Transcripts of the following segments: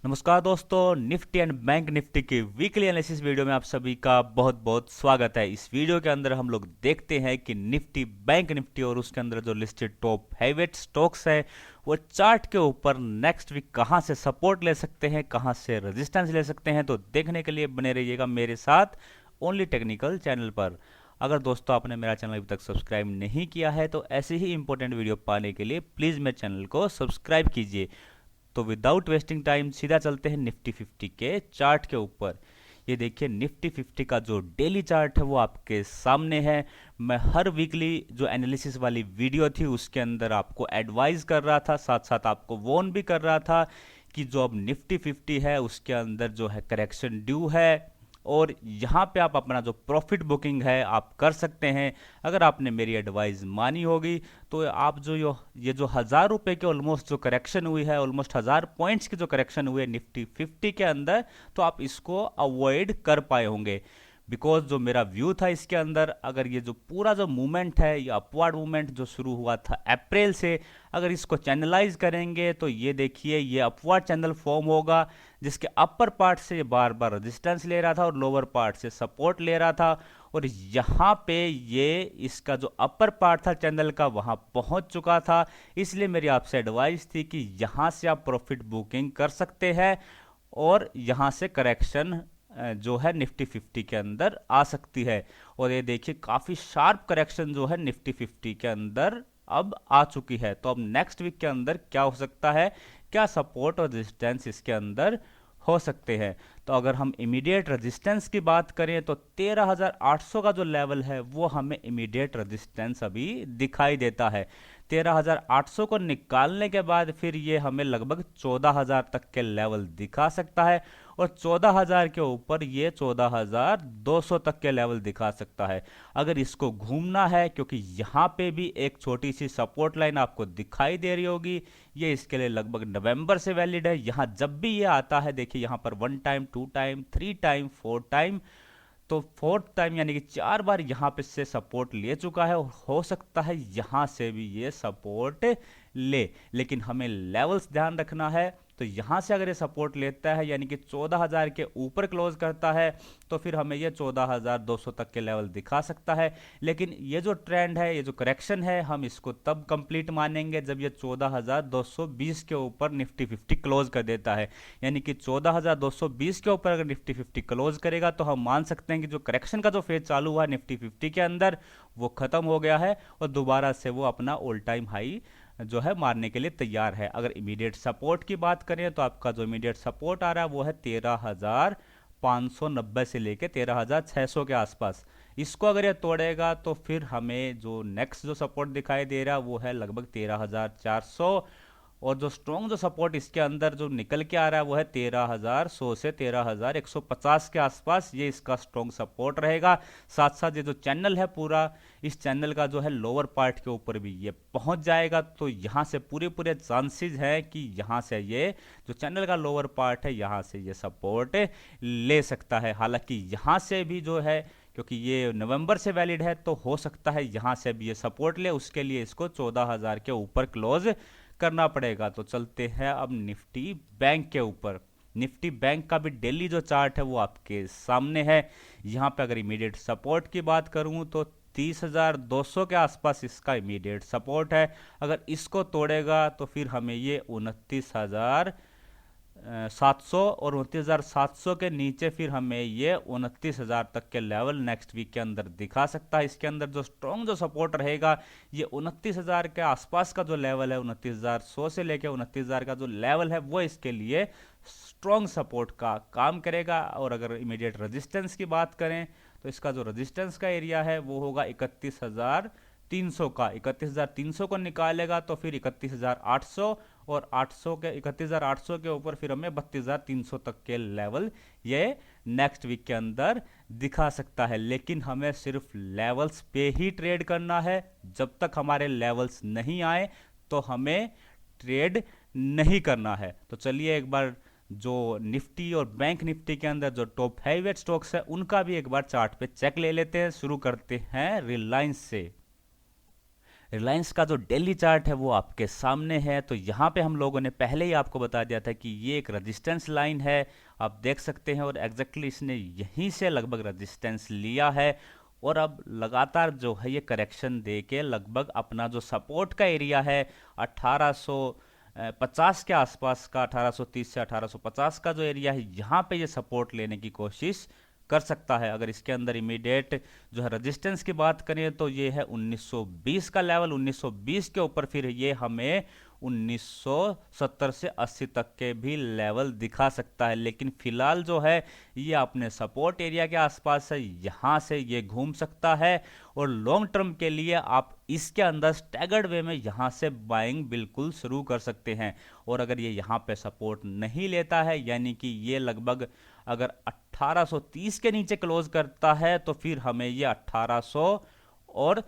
नमस्कार दोस्तों, Nifty and bank Nifty की वीकली एनालिसिस वीडियो में आप सभी का बहुत बहुत स्वागत है। इस वीडियो के अंदर हम लोग देखते हैं कि निफ्टी, बैंक निफ्टी और उसके अंदर जो लिस्टेड टॉप हैवेट स्टॉक्स है वो चार्ट के ऊपर नेक्स्ट वीक कहां से सपोर्ट ले सकते हैं, कहां से रेजिस्टेंस ले सकते हैं। तो देखने के लिए बने रहिएगा मेरे साथ ओनली टेक्निकल चैनल पर। अगर दोस्तों आपने मेरा चैनल अभी तक सब्सक्राइब नहीं किया है तो ऐसे ही इंपॉर्टेंट वीडियो पाने के लिए प्लीज़ मेरे चैनल को सब्सक्राइब कीजिए। तो विदाउट वेस्टिंग टाइम सीधा चलते हैं निफ्टी 50 के चार्ट के ऊपर। ये देखिए निफ्टी 50 का जो डेली चार्ट है वो आपके सामने है। मैं हर वीकली जो एनालिसिस वाली वीडियो थी उसके अंदर आपको एडवाइस कर रहा था, साथ साथ आपको वॉर्न भी कर रहा था कि जो अब निफ्टी 50 है उसके अंदर जो है करेक्शन ड्यू है और यहाँ पे आप अपना जो प्रॉफिट बुकिंग है आप कर सकते हैं। अगर आपने मेरी एडवाइस मानी होगी तो आप जो ये जो 1000 रुपये के ऑलमोस्ट जो करेक्शन हुई है, ऑलमोस्ट 1000 पॉइंट्स की जो करेक्शन हुई है निफ्टी 50 के अंदर, तो आप इसको अवॉइड कर पाए होंगे। बिकॉज जो मेरा व्यू था इसके अंदर, अगर ये जो पूरा जो मूवमेंट है, ये अपवर्ड मूवमेंट जो शुरू हुआ था अप्रैल से, अगर इसको चैनलाइज करेंगे तो ये देखिए ये अपवर्ड चैनल फॉर्म होगा जिसके अपर पार्ट से ये बार बार रेजिस्टेंस ले रहा था और लोअर पार्ट से सपोर्ट ले रहा था। और यहाँ पे ये इसका जो अपर पार्ट था चैनल का वहाँ पहुँच चुका था। इसलिए मेरी आपसे एडवाइस थी कि यहाँ से आप प्रॉफिट बुकिंग कर सकते हैं और यहाँ से करेक्शन जो है निफ्टी 50 के अंदर आ सकती है। और ये देखिए काफ़ी शार्प करेक्शन जो है निफ्टी 50 के अंदर अब आ चुकी है। तो अब नेक्स्ट वीक के अंदर क्या हो सकता है, क्या सपोर्ट और रेजिस्टेंस इसके अंदर हो सकते हैं। तो अगर हम इमीडिएट रेजिस्टेंस की बात करें तो 13,800 का जो लेवल है वो हमें इमीडिएट रेजिस्टेंस अभी दिखाई देता है। 13,800 को निकालने के बाद फिर ये हमें लगभग 14,000 तक के लेवल दिखा सकता है और 14,000 के ऊपर ये 14,200 तक के लेवल दिखा सकता है। अगर इसको घूमना है, क्योंकि यहाँ पे भी एक छोटी सी सपोर्ट लाइन आपको दिखाई दे रही होगी, ये इसके लिए लगभग नवंबर से वैलिड है। यहाँ जब भी ये आता है, देखिए यहाँ पर 1 टाइम, 2 टाइम, 3 टाइम, 4 टाइम, तो फोर्थ टाइम यानी कि 4 बार यहाँ पे से सपोर्ट ले चुका है और हो सकता है यहाँ से भी ये सपोर्ट ले। लेकिन हमें लेवल्स ध्यान रखना है। तो यहाँ से अगर ये सपोर्ट लेता है यानी कि 14,000 के ऊपर क्लोज करता है तो फिर हमें ये 14,200 तक के लेवल दिखा सकता है। लेकिन ये जो ट्रेंड है, ये जो करेक्शन है, हम इसको तब कंप्लीट मानेंगे जब ये 14,220 के ऊपर निफ्टी 50 क्लोज कर देता है। यानी कि 14,220 के ऊपर अगर निफ्टी 50 क्लोज करेगा तो हम मान सकते हैं कि जो करेक्शन का जो फेज चालू हुआ निफ्टी 50 के अंदर वो खत्म हो गया है और दोबारा से वो अपना ऑल टाइम हाई जो है मारने के लिए तैयार है। अगर इमीडिएट सपोर्ट की बात करें तो आपका जो इमीडिएट सपोर्ट आ रहा है वो है 13,590 से लेके 13,600 के आसपास। इसको अगर ये तोड़ेगा तो फिर हमें जो नेक्स्ट जो सपोर्ट दिखाई दे रहा है वो है लगभग 13,400। और जो स्ट्रॉन्ग जो सपोर्ट इसके अंदर जो निकल के आ रहा है वो है 13,100 से 13,150 के आसपास, ये इसका स्ट्रॉन्ग सपोर्ट रहेगा। साथ साथ ये जो चैनल है पूरा, इस चैनल का जो है लोअर पार्ट के ऊपर भी ये पहुंच जाएगा। तो यहाँ से पूरे पूरे चांसेस हैं कि यहाँ से ये जो चैनल का लोअर पार्ट है यहाँ से ये सपोर्ट ले सकता है। हालांकि यहाँ से भी जो है, क्योंकि ये नवंबर से वैलिड है, तो हो सकता है यहाँ से भी ये सपोर्ट ले, उसके लिए इसको 14,000 के ऊपर क्लोज करना पड़ेगा। तो चलते हैं अब निफ्टी बैंक के ऊपर। निफ्टी बैंक का भी डेली जो चार्ट है वो आपके सामने है। यहाँ पे अगर इमीडिएट सपोर्ट की बात करूँ तो 30,200 के आसपास इसका इमीडिएट सपोर्ट है। अगर इसको तोड़ेगा तो फिर हमें ये 29,700 और 29,700 के नीचे फिर हमें ये 29,000 तक के लेवल नेक्स्ट वीक के अंदर दिखा सकता है। इसके अंदर जो स्ट्रॉन्ग जो सपोर्ट रहेगा ये 29,000 के आसपास का जो लेवल है, 29,100 से लेकर 29,000 का जो लेवल है वो इसके लिए स्ट्रॉन्ग सपोर्ट का काम करेगा। और अगर इमीडिएट रेजिस्टेंस की बात करें तो इसका जो रेजिस्टेंस का एरिया है वो होगा 31,300 का। 31,300 को निकालेगा तो फिर 31,800 और 800 के 31,800 के ऊपर फिर हमें 32,300 तक के लेवल ये नेक्स्ट वीक के अंदर दिखा सकता है। लेकिन हमें सिर्फ लेवल्स पे ही ट्रेड करना है। जब तक हमारे लेवल्स नहीं आए तो हमें ट्रेड नहीं करना है। तो चलिए एक बार जो निफ्टी और बैंक निफ्टी के अंदर जो टॉप हैवीवेट स्टॉक्स है उनका भी एक बार चार्ट पे चेक ले लेते हैं। शुरू करते हैं रिलायंस से। रिलायंस का जो डेली चार्ट है वो आपके सामने है। तो यहाँ पे हम लोगों ने पहले ही आपको बता दिया था कि ये एक रेजिस्टेंस लाइन है, आप देख सकते हैं, और एग्जैक्टली इसने यहीं से लगभग रेजिस्टेंस लिया है और अब लगातार जो है ये करेक्शन दे के लगभग अपना जो सपोर्ट का एरिया है 1850 के आसपास का, 1830 से 1850 का जो एरिया है, यहाँ पे ये सपोर्ट लेने की कोशिश कर सकता है। अगर इसके अंदर इमीडिएट जो है रेजिस्टेंस की बात करें तो ये है 1920 का लेवल। 1920 के ऊपर फिर ये हमें 1970 से 80 तक के भी लेवल दिखा सकता है, लेकिन फिलहाल जो है ये अपने सपोर्ट एरिया के आसपास है, यहाँ से ये घूम सकता है और लॉन्ग टर्म के लिए आप इसके अंदर स्टैगर्ड वे में यहाँ से बाइंग बिल्कुल शुरू कर सकते हैं। और अगर ये यहाँ पे सपोर्ट नहीं लेता है, यानी कि ये लगभग अगर 1830 के नीचे क्लोज करता है, तो फिर हमें ये 1800 और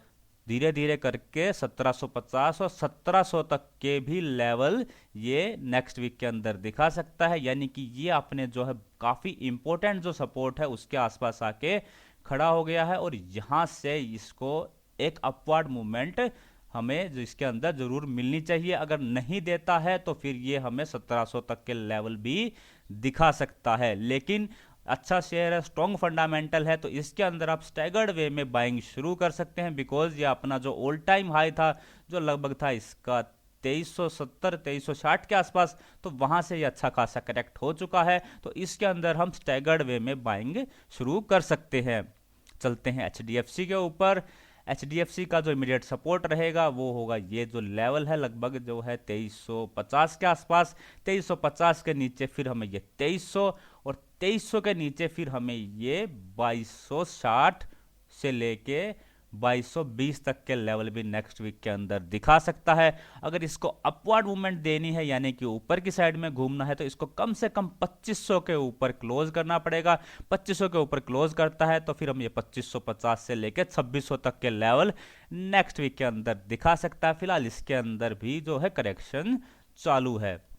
धीरे धीरे करके 1750 और 1700 तक के भी लेवल ये नेक्स्ट वीक के अंदर दिखा सकता है। यानी कि ये अपने जो है काफ़ी इंपॉर्टेंट जो सपोर्ट है उसके आसपास आके खड़ा हो गया है और यहाँ से इसको एक अपवर्ड मूवमेंट हमें जो इसके अंदर जरूर मिलनी चाहिए। अगर नहीं देता है तो फिर ये हमें 1700 तक के लेवल भी दिखा सकता है, लेकिन अच्छा शेयर है, स्ट्रॉन्ग फंडामेंटल है, तो इसके अंदर आप स्टैगर्ड वे में बाइंग शुरू कर सकते हैं। बिकॉज ये अपना जो ऑल टाइम हाई था जो लगभग था इसका 2370 2360 के आसपास, तो वहां से ये अच्छा खासा करेक्ट हो चुका है, तो इसके अंदर हम स्टैगर्ड वे में बाइंग शुरू कर सकते हैं। चलते हैं एचडीएफसी के ऊपर। एचडीएफसी का जो इमीडिएट सपोर्ट रहेगा वो होगा ये जो लेवल है लगभग जो है 2350 के आसपास। 2350 के नीचे फिर हमें ये 2300 और 2300 के नीचे फिर हमें ये 2260 से लेके 2220 तक के लेवल भी नेक्स्ट वीक के अंदर दिखा सकता है। अगर इसको अपवर्ड मूवमेंट देनी है यानी कि ऊपर की साइड में घूमना है तो इसको कम से कम 2500 के ऊपर क्लोज करना पड़ेगा। 2500 के ऊपर क्लोज करता है तो फिर हम ये 2550 से लेकर 2600 तक के लेवल नेक्स्ट वीक के अंदर दिखा सकता है। फिलहाल इसके अंदर भी जो है करेक्शन चालू है।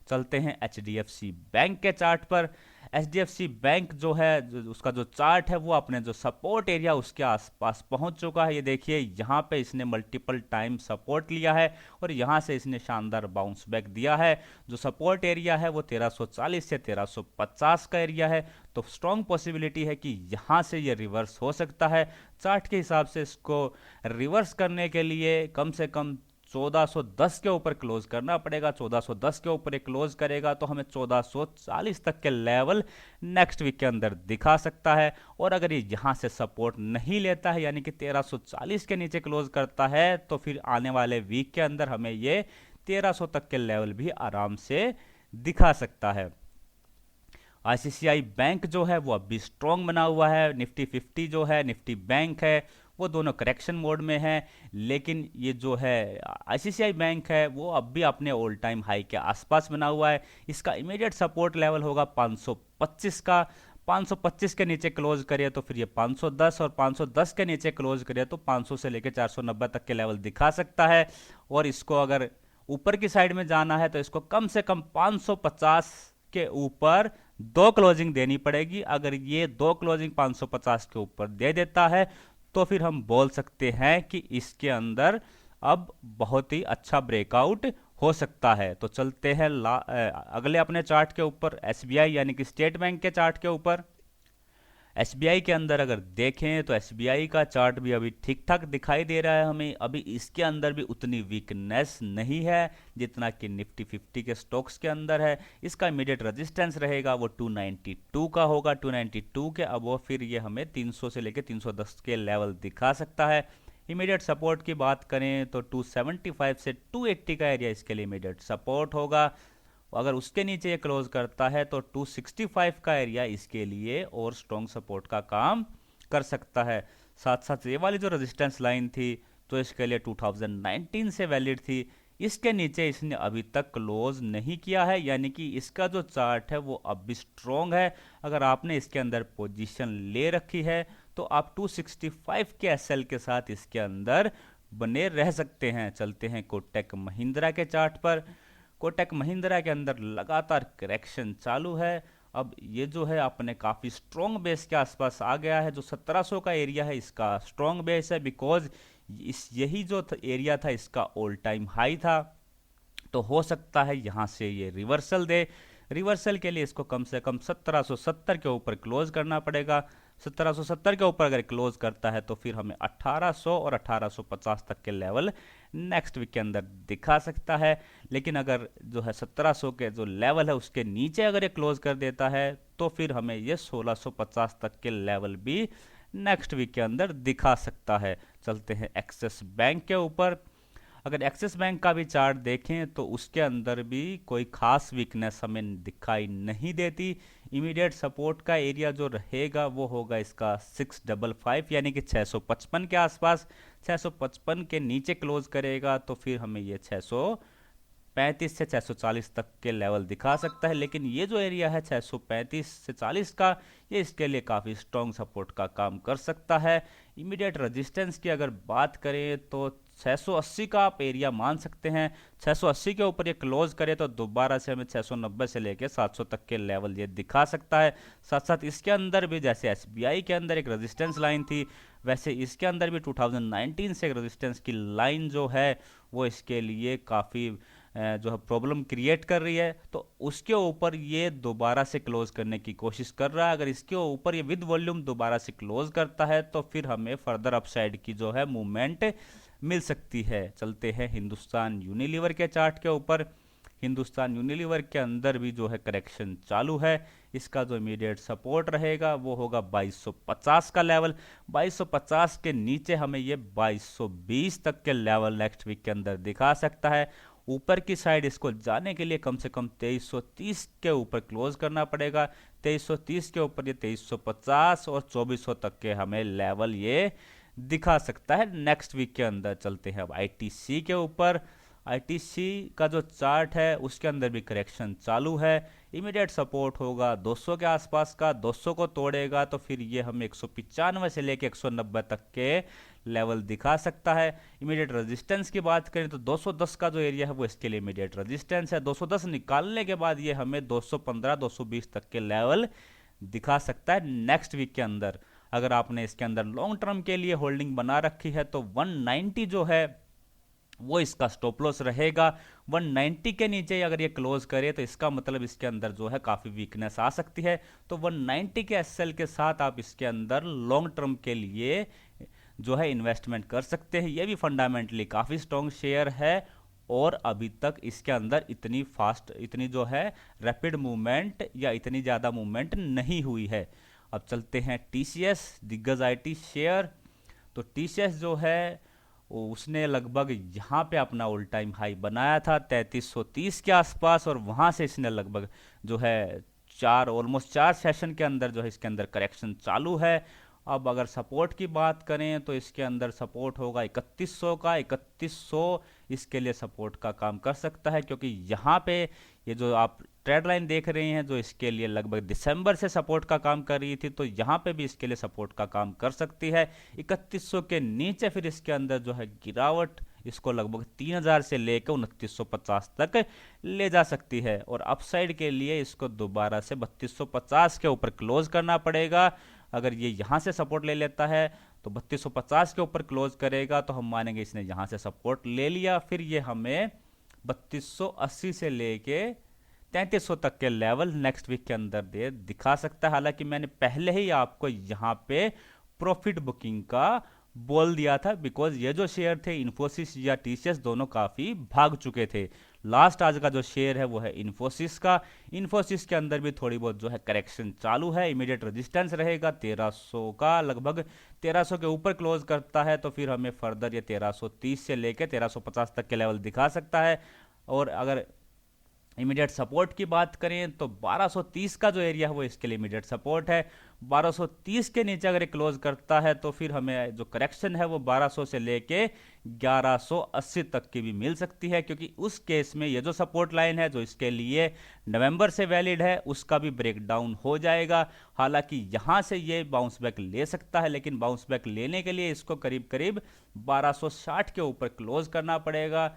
चलते हैं एचडीएफसी बैंक के चार्ट पर। एचडीएफसी बैंक जो है उसका जो चार्ट है वो अपने जो सपोर्ट एरिया उसके आसपास पहुंच चुका है। ये देखिए यहाँ पे इसने मल्टीपल टाइम सपोर्ट लिया है और यहाँ से इसने शानदार बाउंस बैक दिया है। जो सपोर्ट एरिया है वो 1340 से 1350 का एरिया है, तो स्ट्रॉन्ग पॉसिबिलिटी है कि यहाँ से ये रिवर्स हो सकता है। चार्ट के हिसाब से इसको रिवर्स करने के लिए कम से कम 1410 के ऊपर क्लोज करना पड़ेगा। 1410 के ऊपर क्लोज करेगा तो हमें 1440 तक के लेवल नेक्स्ट वीक के अंदर दिखा सकता है। और अगर ये यहाँ से सपोर्ट नहीं लेता है यानी कि 1340 के नीचे क्लोज करता है तो फिर आने वाले वीक के अंदर हमें ये 1300 तक के लेवल भी आराम से दिखा सकता है। आईसीआईसीआई बैंक जो है वो अभी स्ट्रॉन्ग बना हुआ है। निफ्टी 50 जो है, निफ्टी बैंक है, वो दोनों करेक्शन मोड में है, लेकिन ये जो है आईसीआईसीआई बैंक है वो अब भी अपने ऑल टाइम हाई के आसपास बना हुआ है। इसका इमीडिएट सपोर्ट लेवल होगा 525 का। 525 के नीचे क्लोज करिए तो फिर ये 510 और 510 के नीचे क्लोज करिए तो 500 से लेकर 490 तक के लेवल दिखा सकता है। और इसको अगर ऊपर की साइड में जाना है तो इसको कम से कम 550 के ऊपर 2 क्लोजिंग देनी पड़ेगी। अगर ये 2 क्लोजिंग 550 के ऊपर दे देता है तो फिर हम बोल सकते हैं कि इसके अंदर अब बहुत ही अच्छा ब्रेकआउट हो सकता है। तो चलते हैं अगले अपने चार्ट के ऊपर, एसबीआई यानी कि स्टेट बैंक के चार्ट के ऊपर। एसबीआई के अंदर अगर देखें तो एसबीआई का चार्ट भी अभी ठीक ठाक दिखाई दे रहा है हमें। अभी इसके अंदर भी उतनी वीकनेस नहीं है जितना कि निफ्टी 50 के स्टॉक्स के अंदर है। इसका इमीडिएट रेजिस्टेंस रहेगा वो 292 का होगा। 292 के अब वो फिर ये हमें 300 से लेकर 310 के लेवल दिखा सकता है। इमीडिएट सपोर्ट की बात करें तो 275 से 280 का एरिया इसके लिए इमीडिएट सपोर्ट होगा। अगर उसके नीचे ये क्लोज करता है तो 265 का एरिया इसके लिए और स्ट्रॉन्ग सपोर्ट का काम कर सकता है। साथ साथ ये वाली जो रेजिस्टेंस लाइन थी तो इसके लिए 2019 से वैलिड थी। इसके नीचे इसने अभी तक क्लोज नहीं किया है, यानी कि इसका जो चार्ट है वो अब भी स्ट्रॉन्ग है। अगर आपने इसके अंदर पोजीशन ले रखी है तो आप 265 के एसएल के साथ इसके अंदर बने रह सकते हैं। चलते हैं कोटक महिंद्रा के चार्ट पर। कोटक महिंद्रा के अंदर लगातार करेक्शन चालू है। अब ये जो है अपने काफ़ी स्ट्रॉन्ग बेस के आसपास आ गया है। जो 1700 का एरिया है इसका स्ट्रॉन्ग बेस है, बिकॉज यही जो एरिया था इसका ऑल टाइम हाई था, तो हो सकता है यहाँ से ये रिवर्सल दे। रिवर्सल के लिए इसको कम से कम 1770 के ऊपर क्लोज करना पड़ेगा। 1770 के ऊपर अगर क्लोज करता है तो फिर हमें 1800 और 1850 तक के लेवल नेक्स्ट वीक के अंदर दिखा सकता है। लेकिन अगर जो है 1700 के जो लेवल है उसके नीचे अगर ये क्लोज कर देता है तो फिर हमें ये 1650 तक के लेवल भी नेक्स्ट वीक के अंदर दिखा सकता है। चलते हैं एक्सिस बैंक के ऊपर। अगर एक्सिस बैंक का भी चार्ट देखें तो उसके अंदर भी कोई खास वीकनेस हमें दिखाई नहीं देती। इमीडिएट सपोर्ट का एरिया जो रहेगा वो होगा इसका 655 यानी कि 655 के आसपास। 655 के नीचे क्लोज करेगा तो फिर हमें ये 635 से 640 तक के लेवल दिखा सकता है। लेकिन ये जो एरिया है 635 से 40 का, ये इसके लिए काफ़ी स्ट्रॉन्ग सपोर्ट का काम कर सकता है। इमीडिएट रेजिस्टेंस की अगर बात करें तो 680 का आप एरिया मान सकते हैं। 680 के ऊपर ये क्लोज करे तो दोबारा से हमें 690 से लेके 700 तक के लेवल ये दिखा सकता है। साथ साथ इसके अंदर भी जैसे एसबीआई के अंदर एक रेजिस्टेंस लाइन थी, वैसे इसके अंदर भी 2019 से एक रेजिस्टेंस की लाइन जो है वो इसके लिए काफ़ी जो है प्रॉब्लम क्रिएट कर रही है। तो उसके ऊपर ये दोबारा से क्लोज करने की कोशिश कर रहा है। अगर इसके ऊपर ये विद वॉल्यूम दोबारा से क्लोज करता है तो फिर हमें फर्दर अपसाइड की जो है मूवमेंट मिल सकती है। चलते हैं हिंदुस्तान यूनिलीवर के चार्ट के ऊपर। हिंदुस्तान यूनिलीवर के अंदर भी जो है करेक्शन चालू है। इसका जो इमीडिएट सपोर्ट रहेगा वो होगा 2250 का लेवल। 2250 के नीचे हमें ये 2220 तक के लेवल नेक्स्ट वीक के अंदर दिखा सकता है। ऊपर की साइड इसको जाने के लिए कम से कम 2330 के ऊपर क्लोज करना पड़ेगा। 2330 के ऊपर ये 2350 और 2400 तक के हमें लेवल ये दिखा सकता है नेक्स्ट वीक के अंदर। चलते हैं अब आईटीसी के ऊपर। आईटीसी का जो चार्ट है उसके अंदर भी करेक्शन चालू है। इमीडिएट सपोर्ट होगा 200 के आसपास का। 200 को तोड़ेगा तो फिर ये हमें 195 से लेके 190 तक के लेवल दिखा सकता है। इमीडिएट रेजिस्टेंस की बात करें तो 210 का जो एरिया है वो इसके लिए इमीडिएट रेजिस्टेंस है। 210 निकालने के बाद ये हमें 215 220 तक के लेवल दिखा सकता है नेक्स्ट वीक के अंदर। अगर आपने इसके अंदर लॉन्ग टर्म के लिए होल्डिंग बना रखी है तो 190 जो है वो इसका स्टॉप लॉस रहेगा। 190 के नीचे अगर ये क्लोज करे तो इसका मतलब इसके अंदर जो है काफ़ी वीकनेस आ सकती है। तो 190 के एसएल के साथ आप इसके अंदर लॉन्ग टर्म के लिए जो है इन्वेस्टमेंट कर सकते हैं। ये भी फंडामेंटली काफ़ी स्ट्रॉन्ग शेयर है और अभी तक इसके अंदर इतनी जो है रैपिड मूवमेंट या इतनी ज़्यादा मूवमेंट नहीं हुई है। अब चलते हैं टीसीएस, दिग्गज आईटी शेयर। तो टीसीएस जो है उसने लगभग यहाँ पे अपना ऑल टाइम हाई बनाया था 3330 के आसपास, और वहाँ से इसने लगभग जो है ऑलमोस्ट 4 सेशन के अंदर जो है इसके अंदर करेक्शन चालू है। अब अगर सपोर्ट की बात करें तो इसके अंदर सपोर्ट होगा 3100 का। 3100 इसके लिए सपोर्ट का काम कर सकता है, क्योंकि यहाँ पे ये जो आप ट्रेड लाइन देख रहे हैं जो इसके लिए लगभग दिसंबर से सपोर्ट का काम कर रही थी, तो यहाँ पे भी इसके लिए सपोर्ट का काम कर सकती है। 3100 के नीचे फिर इसके अंदर जो है गिरावट इसको लगभग 3000 से लेकर 2950 तक ले जा सकती है, और अपसाइड के लिए इसको दोबारा से 3250 के ऊपर क्लोज करना पड़ेगा। अगर ये यहाँ से सपोर्ट ले लेता है तो 3250 के ऊपर क्लोज करेगा तो हम मानेंगे इसने यहाँ से सपोर्ट ले लिया। फिर ये हमें 3280 से लेके 3300 तक के लेवल नेक्स्ट वीक के अंदर दिखा सकता है। हालांकि मैंने पहले ही आपको यहाँ पे प्रॉफिट बुकिंग का बोल दिया था, बिकॉज ये जो शेयर थे इन्फोसिस या टीसीएस दोनों काफ़ी भाग चुके थे। लास्ट आज का जो शेयर है वो है इन्फोसिस का। इन्फोसिस के अंदर भी थोड़ी बहुत जो है करेक्शन चालू है। इमीडिएट रेजिस्टेंस रहेगा 1300 का। लगभग 1300 के ऊपर क्लोज करता है तो फिर हमें फर्दर ये 1330 से लेकर 1350 तक के लेवल दिखा सकता है। और अगर इमीडिएट सपोर्ट की बात करें तो 1230 का जो एरिया है वो इसके लिए इमीडिएट सपोर्ट है। 1230 के नीचे अगर क्लोज करता है तो फिर हमें जो करेक्शन है वो 1200 से लेके 1180 तक की भी मिल सकती है, क्योंकि उस केस में ये जो सपोर्ट लाइन है जो इसके लिए नवंबर से वैलिड है उसका भी ब्रेकडाउन हो जाएगा। हालांकि यहाँ से ये बाउंस बैक ले सकता है, लेकिन बाउंस बैक लेने के लिए इसको करीब करीब 1260 के ऊपर क्लोज करना पड़ेगा।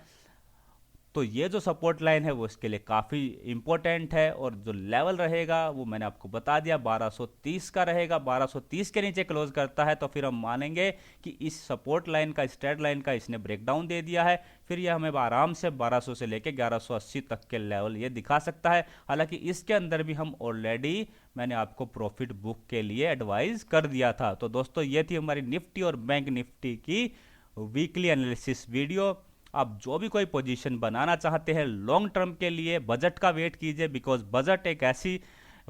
तो ये जो सपोर्ट लाइन है वो इसके लिए काफ़ी इंपॉर्टेंट है, और जो लेवल रहेगा वो मैंने आपको बता दिया 1230 का रहेगा। 1230 के नीचे क्लोज करता है तो फिर हम मानेंगे कि इस सपोर्ट लाइन का, स्ट्रेट लाइन का इसने ब्रेकडाउन दे दिया है। फिर ये हमें आराम से 1200 से लेके 1180 तक के लेवल ये दिखा सकता है। हालांकि इसके अंदर भी हम ऑलरेडी, मैंने आपको प्रॉफिट बुक के लिए एडवाइस कर दिया था। तो दोस्तों ये थी हमारी निफ्टी और बैंक निफ्टी की वीकली एनालिसिस वीडियो। आप जो भी कोई पोजीशन बनाना चाहते हैं लॉन्ग टर्म के लिए, बजट का वेट कीजिए, बिकॉज बजट एक ऐसी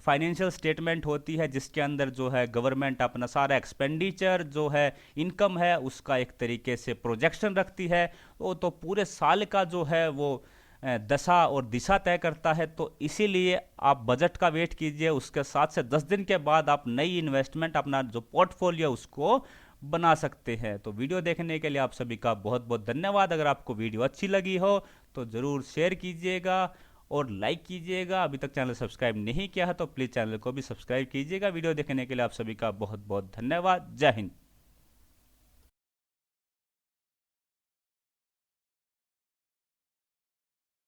फाइनेंशियल स्टेटमेंट होती है जिसके अंदर जो है गवर्नमेंट अपना सारा एक्सपेंडिचर जो है, इनकम है, उसका एक तरीके से प्रोजेक्शन रखती है। वो तो पूरे साल का जो है वो दशा और दिशा तय करता है। तो इसीलिए आप बजट का वेट कीजिए, उसके 7 से 10 दिन के बाद आप नई इन्वेस्टमेंट, अपना जो पोर्टफोलियो उसको बना सकते हैं। तो वीडियो देखने के लिए आप सभी का बहुत बहुत धन्यवाद। अगर आपको वीडियो अच्छी लगी हो तो ज़रूर शेयर कीजिएगा और लाइक कीजिएगा। अभी तक चैनल सब्सक्राइब नहीं किया है तो प्लीज़ चैनल को भी सब्सक्राइब कीजिएगा। वीडियो देखने के लिए आप सभी का बहुत बहुत धन्यवाद। जय हिंद।